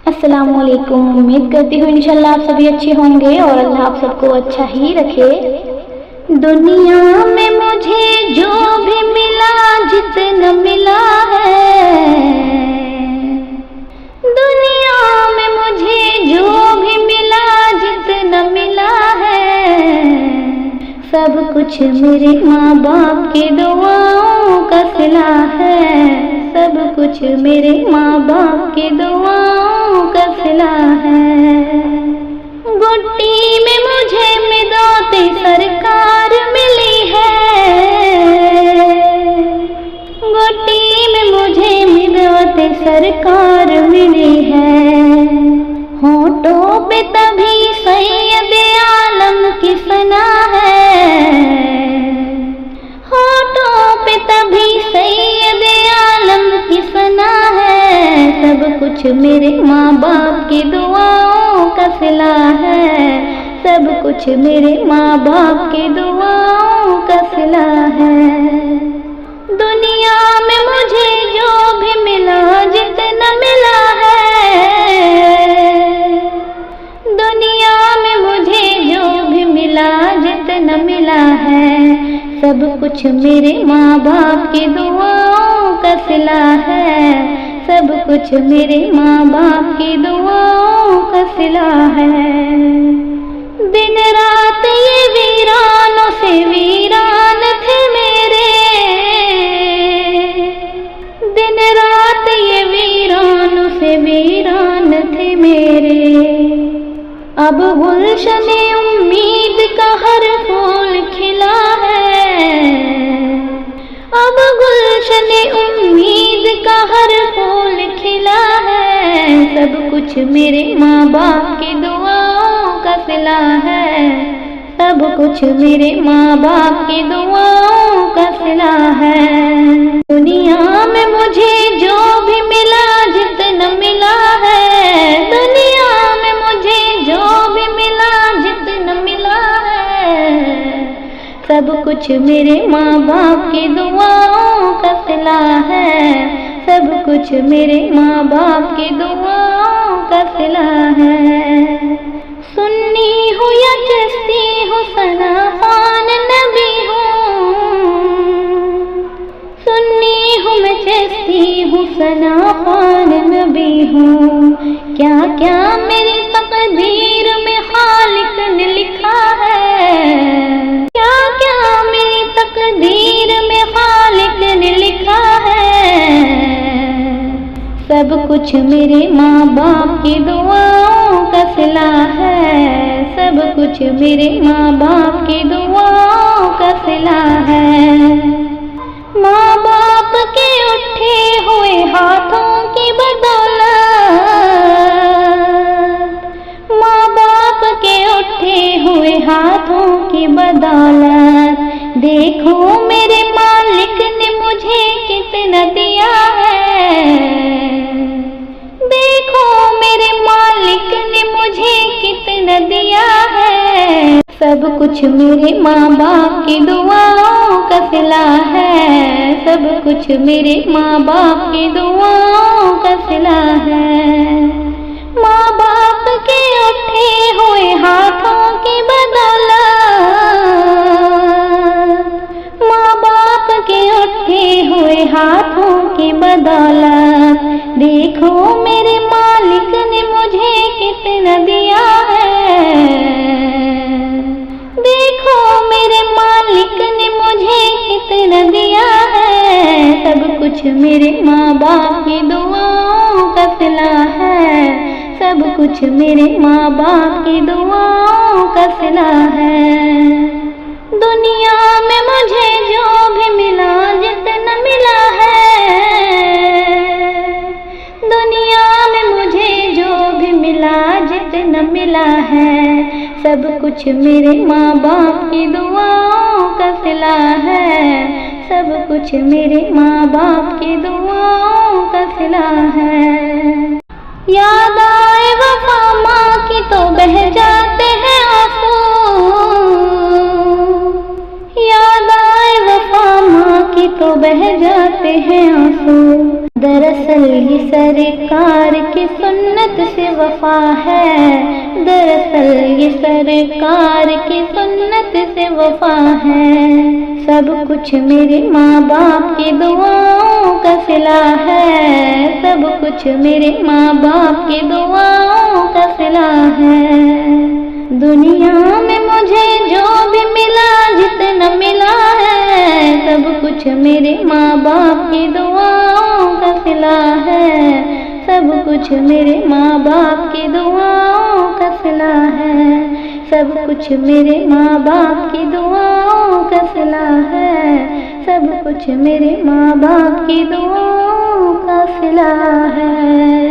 अस्सलामुअलैकुम। उम्मीद करती हूँ इंशाल्लाह आप सभी अच्छे होंगे और अल्लाह आप सबको अच्छा ही रखे। दुनिया में मुझे जो भी मिला जितना मिला है, दुनिया में मुझे जो भी मिला जितना मिला है, सब कुछ मेरे माँ बाप की दुआओं का सिला है। सब कुछ मेरे माँ बाप की दुआओं का सिला है। गुट्टी में मुझे मिदाते सरकार मिली है, गुट्टी में मुझे मिदाते सरकार मिली है। होठों पे तभी सैयद आलम की सना है, होठों पे तभी सैयद आलम की सना है। सब कुछ मेरे माँ बाप की दुआओं का सिला है। सब कुछ मेरे माँ बाप की दुआओं का सिला है। दुनिया में मुझे जो भी मिला जितना मिला है, दुनिया में मुझे जो भी मिला जितना मिला है, सब कुछ मेरे माँ बाप की दुआओं का सिला है। सब कुछ मेरे माँ बाप की दुआओं का सिला है। दिन रात ये वीरानों से वीरान थे मेरे, दिन रात ये वीरानों से वीरान थे मेरे। अब गुलशन उम्मीद का हर फूल खिला है, अब गुलशन उम्मीद का हर फूल खिला है। सब कुछ मेरे माँ बाप की दुआओं का सिला है। सब कुछ मेरे माँ बाप की दुआओं का सिला है। दुनिया में मुझे जो भी मिला जितना मिला है, दुनिया में मुझे जो भी मिला जितना मिला है, सब कुछ मेरे माँ बाप की दुआओं का सिला है। सब कुछ मेरे माँ बाप की दुआओं का सिला है। सुन्नी हूँ या चिश्ती हूँ, सना खान नबी हूँ, सुन्नी हूँ मैं चिश्ती हूँ, सना खान नबी हूँ। क्या क्या मेरी तकदीर में खालिक ने लिखा है, क्या क्या मेरी तकदीर में खालिक ने लिखा है। सब कुछ मेरे माँ बाप की दुआओं का सिला है। सब कुछ मेरे माँ बाप की दुआओं का सिला है। माँ बाप के उठे हुए हाथों की बदौलत, माँ बाप के उठे हुए हाथों की बदौलत, देखो मेरे मालिक ने मुझे कितना दिया है, देखो मेरे मालिक ने मुझे कितना दिया है। सब कुछ मेरे माँ बाप की दुआओं का सिला है। सब कुछ मेरे माँ बाप की दुआओं का सिला है। माँ बाप के उठे हुए हाथों की बदौलत, माँ बाप के उठे हुए हाथों की बदौलत, देखो मेरे मालिक ने मुझे कितना दिया है, देखो मेरे मालिक ने मुझे कितना दिया है। सब कुछ मेरे माँ बाप की दुआओं का सिला है। सब कुछ मेरे माँ बाप की दुआओं का सिला है। दुनिया में मुझे जो भी मिला जितना मिला है, दुनिया में मुझे जो भी मिला जितना मिला है, सब कुछ मेरे माँ बाप की दुआओं का सिला है। सब कुछ मेरे माँ बाप की दुआओं का सिला है। याद आए वफा माँ की तो बह जाते हैं आंसू, याद आए वफा माँ की तो बह जाते हैं आंसू। दरअसल ये सरकार की सुन्नत से वफा है, दरअसल ये सरकार की सुन्नत से वफा है। सब कुछ मेरे माँ बाप की दुआओं का सिला है, सब कुछ मेरे माँ बाप की दुआओं का सिला है। दुनिया में मुझे जो भी मिला, जितना मिला है, सब कुछ मेरे माँ बाप की दुआओं का सिला है, सब कुछ मेरे माँ बाप की दुआओं का सिला है, सब कुछ मेरे माँ बाप की दुआओं का सिला है, सब कुछ मेरे माँ बाप की दुआओं का सिला है।